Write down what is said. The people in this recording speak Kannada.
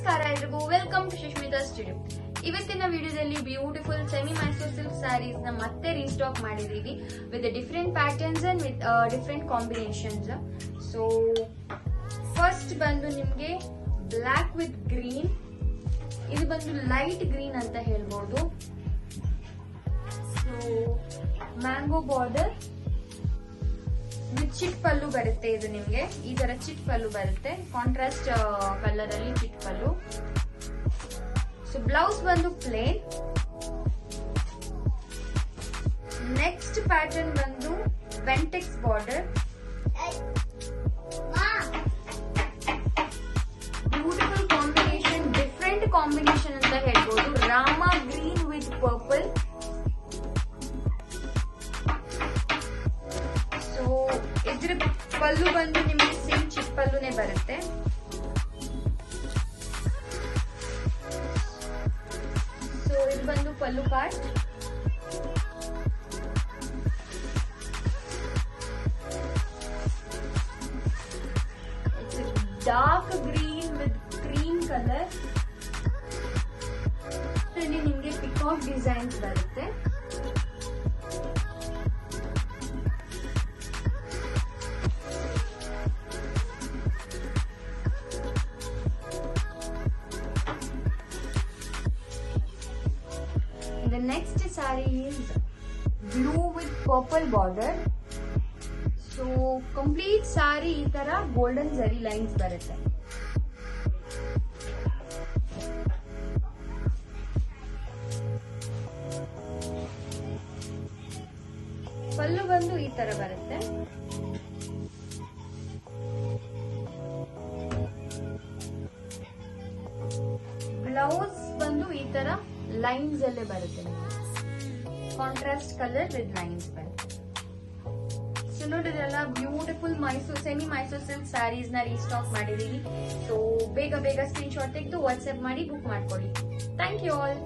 ನಮಸ್ಕಾರ ಎಲ್ರಿಗೂ, ವೆಲ್ಕಮ್ ಟು ಸುಷ್ಮಿತಾ ಸ್ಟುಡಿಯೋ. ಇವತ್ತಿನ ವಿಡಿಯೋದಲ್ಲಿ beautiful semi Mysore silk sarees ನ ಮತ್ತೆ ರೀಸ್ಟಾಕ್ ಮಾಡಿದೀವಿ with different patterns and with different combinations. So first ಬಂದು ನಿಮ್ಗೆ ಬ್ಲಾಕ್ ವಿತ್ ಗ್ರೀನ್, ಇದು ಬಂದು ಲೈಟ್ ಗ್ರೀನ್ ಅಂತ ಹೇಳ್ಬೋದು. ಸೊ ಮ್ಯಾಂಗೋ ಬಾರ್ಡರ್ ವಿತ್ ಚಿಟ್ ಪಲ್ಲು ಬರುತ್ತೆ. ಇದು ನಿಮ್ಗೆ ಈ ತರ ಚಿಟ್ ಪಲ್ಲು ಬರುತ್ತೆ, ಕಾಂಟ್ರಾಸ್ಟ್ ಕಲರ್ ಅಲ್ಲಿ ಚಿಟ್ ಪಲ್ಲು. ಸೊ ಬ್ಲೌಸ್ ಬಂದು ಪ್ಲೇನ್. ನೆಕ್ಸ್ಟ್ ಪ್ಯಾಟರ್ನ್ ಬಂದು ವೆಂಟೆಕ್ಸ್ border, beautiful combination, different combination ಅಂತ ಹೇಳ್ಬೋದು. Rama green with purple. So ಇದ್ರ ಪಲ್ಲು ಬಂದು ನಿಮಗೆ ಸೇಮ್ ಚಿಟ್ ಪಲ್ಲುನೇ ಬರುತ್ತೆ. ಸೊ ಇದು ಬಂದು pallu part. Dark green with cream colour. ಇಲ್ಲಿ ನಿಮ್ಗೆ ಪಿಕಾಕ್ ಡಿಸೈನ್ಸ್ ಬರುತ್ತೆ. The next saree is blue with purple border. So complete saree ಈ ತರ golden zari lines ಬರುತ್ತೆ. ಪಲ್ಲು ಬಂದು ಈ ತರ ಬರುತ್ತೆ. ಬ್ಲೌಸ್ ಬಂದು ಈ ತರ ಲೈನ್ಸ್ ಅಲ್ಲೇ ಬರುತ್ತೆ, ಕಾಂಟ್ರಾಸ್ಟ್ ಕಲರ್ ವಿತ್ ಲೈನ್ಸ್ ಬರುತ್ತೆ. ಸೊ ನೋಡಿದ್ರಲ್ಲ, beautiful semi Mysore silk sarees ನ ರೀಸ್ಟಾಕ್ ಮಾಡಿದೀವಿ. ಸೊ ಬೇಗ ಸ್ಕ್ರೀನ್ ಶಾಟ್ ತೆಗೆದು ವಾಟ್ಸ್ಆಪ್ ಮಾಡಿ ಬುಕ್ ಮಾಡ್ಕೊಳ್ಳಿ. Thank you all.